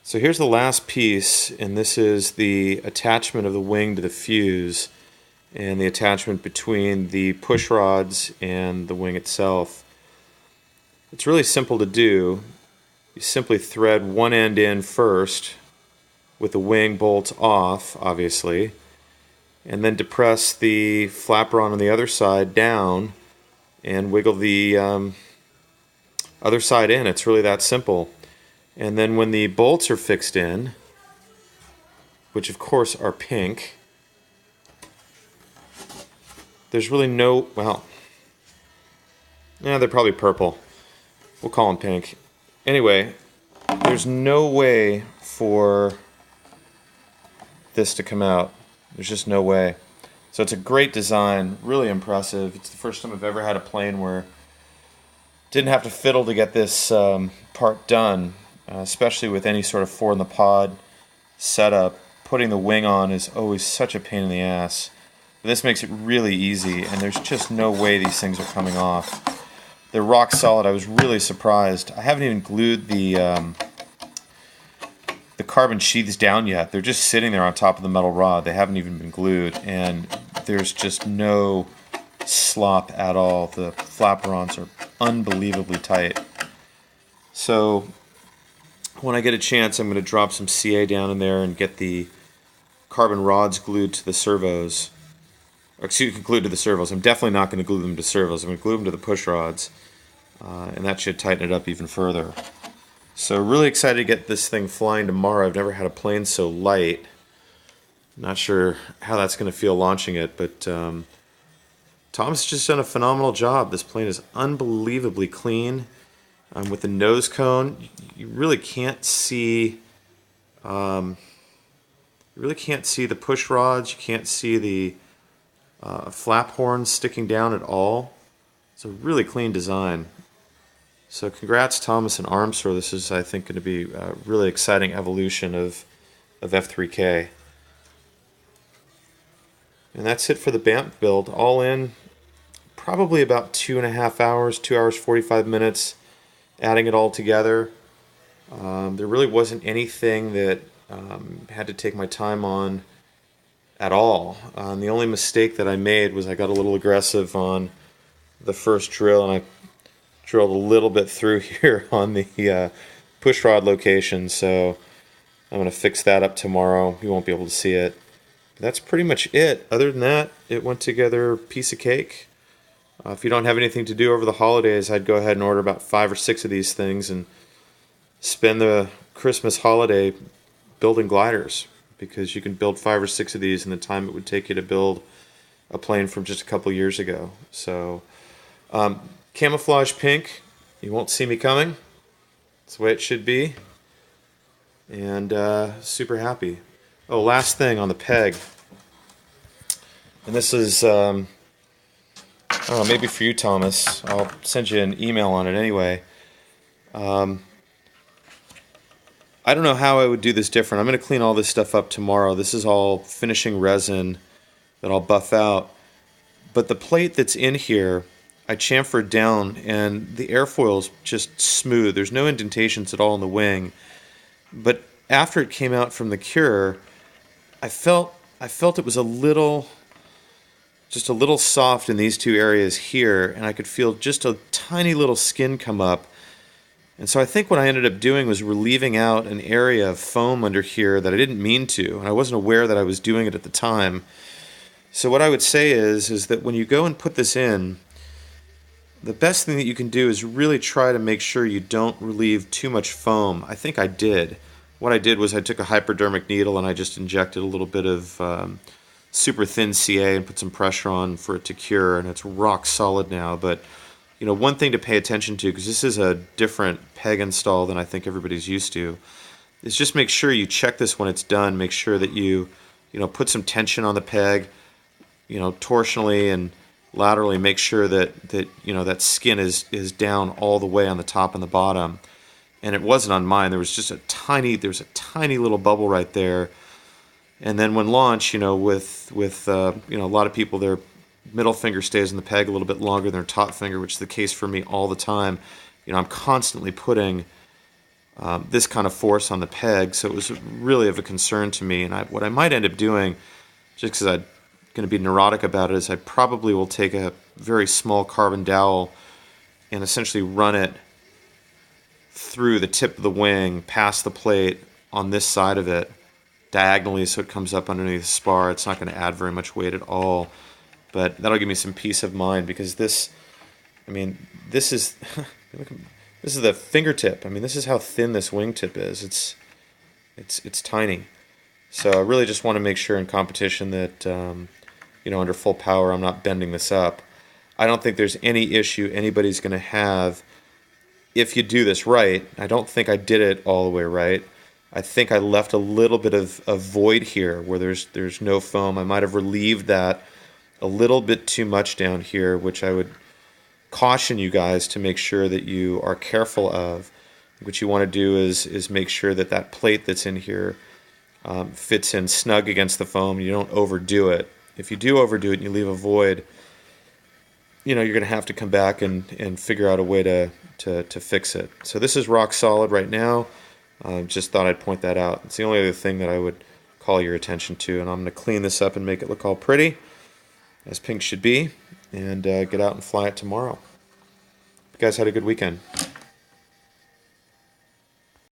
So here's the last piece, and this is the attachment of the wing to the fuse and the attachment between the push rods and the wing itself. It's really simple to do. You simply thread one end in first with the wing bolts off, obviously, and then depress the flapper on the other side down and wiggle the other side in. It's really that simple. And then when the bolts are fixed in, which of course are pink, there's really no, well, yeah, they're probably purple. We'll call them pink. Anyway, there's no way for this to come out. There's just no way. So it's a great design, really impressive. It's the first time I've ever had a plane where didn't have to fiddle to get this part done, especially with any sort of four in the pod setup. Putting the wing on is always such a pain in the ass. But this makes it really easy, and there's just no way these things are coming off. They're rock solid. I was really surprised. I haven't even glued the carbon sheaths down yet. They're just sitting there on top of the metal rod. They haven't even been glued, and there's just no slop at all. The flaperons are unbelievably tight. So when I get a chance, I'm going to drop some CA down in there and get the carbon rods glued to the servos. Or excuse me, glued to the servos. I'm definitely not going to glue them to servos. I'm going to glue them to the push rods, and that should tighten it up even further. So really excited to get this thing flying tomorrow. I've never had a plane so light. Not sure how that's going to feel launching it, but Tom's just done a phenomenal job. This plane is unbelievably clean. With the nose cone, you really can't see. You really can't see the push rods. You can't see the flap horns sticking down at all. It's a really clean design. So congrats, Thomas and Armstrong. This is, I think, going to be a really exciting evolution of F3K. And that's it for the Bamf build. All in, probably about 2.5 hours, 2 hours 45 minutes, adding it all together. There really wasn't anything that had to take my time on at all. The only mistake that I made was I got a little aggressive on the first drill, and I drilled a little bit through here on the push rod location, so I'm going to fix that up tomorrow. You won't be able to see it. But that's pretty much it. Other than that, it went together piece of cake. If you don't have anything to do over the holidays, I'd go ahead and order about 5 or 6 of these things and spend the Christmas holiday building gliders, because you can build 5 or 6 of these in the time it would take you to build a plane from just a couple years ago. So camouflage pink, you won't see me coming. That's the way it should be. And super happy. Oh, last thing on the peg. And this is, I don't know, maybe for you, Thomas. I'll send you an email on it anyway. I don't know how I would do this different. I'm going to clean all this stuff up tomorrow. This is all finishing resin that I'll buff out. But the plate that's in here, I chamfered down, and the airfoil is just smooth. There's no indentations at all in the wing. But after it came out from the cure, I felt it was just a little soft in these two areas here, and I could feel just a tiny little skin come up. And so I think what I ended up doing was relieving out an area of foam under here that I didn't mean to, and I wasn't aware that I was doing it at the time. So what I would say is that when you go and put this in, the best thing that you can do is really try to make sure you don't relieve too much foam. I think I did. What I did was I took a hypodermic needle and I just injected a little bit of super thin CA and put some pressure on for it to cure, and it's rock solid now. But you know, one thing to pay attention to, because this is a different peg install than I think everybody's used to, is just make sure you check this when it's done. Make sure that you put some tension on the peg, torsionally and laterally. Make sure that that skin is down all the way on the top and the bottom. And it wasn't on mine. There was just a tiny little bubble right there. And then when launch, with a lot of people, their middle finger stays in the peg a little bit longer than their top finger, which is the case for me all the time. I'm constantly putting this kind of force on the peg, so it was really of a concern to me. And what I might end up doing, just because I'm going to be neurotic about it, is I probably will take a very small carbon dowel and essentially run it through the tip of the wing, past the plate on this side of it, diagonally, so it comes up underneath the spar. It's not going to add very much weight at all, but that'll give me some peace of mind, because this, I mean, this is this is the fingertip. I mean, this is how thin this wingtip is. It's tiny. So I really just want to make sure in competition that under full power, I'm not bending this up. I don't think there's any issue anybody's going to have if you do this right. I don't think I did it all the way right. I think I left a little bit of void here where there's no foam. I might have relieved that a little bit too much down here, which I would caution you guys to make sure that you are careful of. What you want to do is make sure that that plate that's in here fits in snug against the foam. You don't overdo it. If you do overdo it and you leave a void, you're going to have to come back and figure out a way to fix it. So this is rock solid right now. Just thought I'd point that out. It's the only other thing that I would call your attention to. And I'm going to clean this up and make it look all pretty, as pink should be, and get out and fly it tomorrow. You guys had a good weekend.